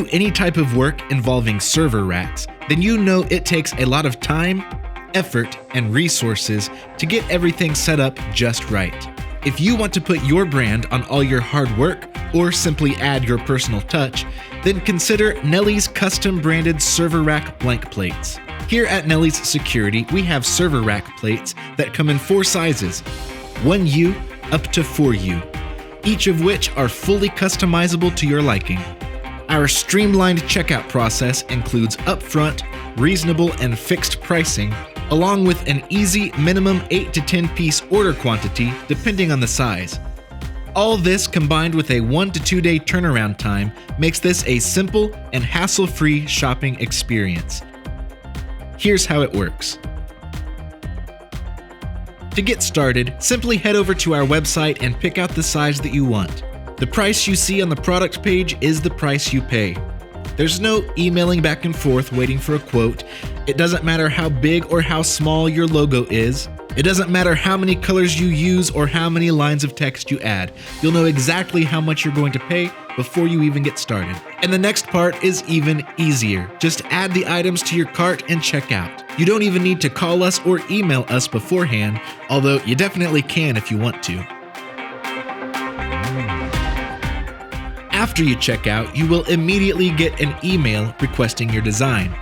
do any type of work involving server racks, then you know it takes a lot of time, effort, and resources to get everything set up just right. If you want to put your brand on all your hard work or simply add your personal touch, then consider Nelly's custom branded server rack blank plates. Here at Nelly's Security, we have server rack plates that come in 4 sizes, 1U up to 4U, each of which are fully customizable to your liking. Our streamlined checkout process includes upfront, reasonable, and fixed pricing, along with an easy minimum 8 to 10 piece order quantity depending on the size. All this combined with a 1 to 2 day turnaround time makes this a simple and hassle-free shopping experience. Here's how it works. To get started, simply head over to our website and pick out the size that you want. The price you see on the product page is the price you pay. There's no emailing back and forth waiting for a quote. It doesn't matter how big or how small your logo is. It doesn't matter how many colors you use or how many lines of text you add. You'll know exactly how much you're going to pay before you even get started. And the next part is even easier. Just add the items to your cart and check out. You don't even need to call us or email us beforehand, although you definitely can if you want to. After you check out, you will immediately get an email requesting your design.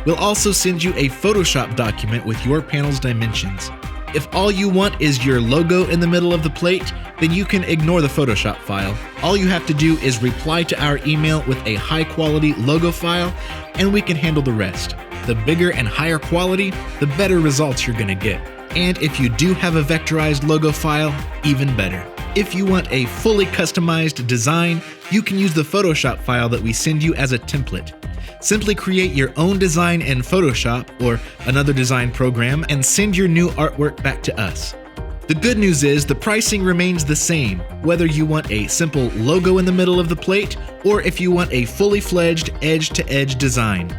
We'll also send you a Photoshop document with your panel's dimensions. If all you want is your logo in the middle of the plate, then you can ignore the Photoshop file. All you have to do is reply to our email with a high-quality logo file, and we can handle the rest. The bigger and higher quality, the better results you're gonna get. And if you do have a vectorized logo file, even better. If you want a fully customized design, you can use the Photoshop file that we send you as a template. Simply create your own design in Photoshop or another design program and send your new artwork back to us. The good news is the pricing remains the same, whether you want a simple logo in the middle of the plate or if you want a fully-fledged edge-to-edge design.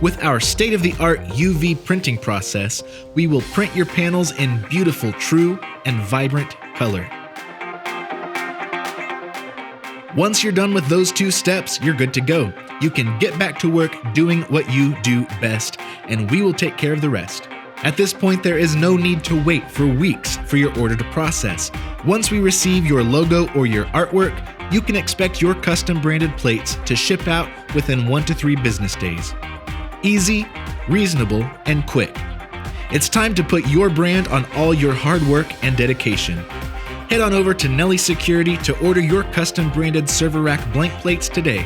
With our state-of-the-art UV printing process, we will print your panels in beautiful, true, and vibrant color. Once you're done with those 2 steps, you're good to go. You can get back to work doing what you do best, and we will take care of the rest. At this point, there is no need to wait for weeks for your order to process. Once we receive your logo or your artwork, you can expect your custom branded plates to ship out within 1 to 3 business days. Easy, reasonable, and quick. It's time to put your brand on all your hard work and dedication. Head on over to Nelly Security to order your custom branded server rack blank plates today.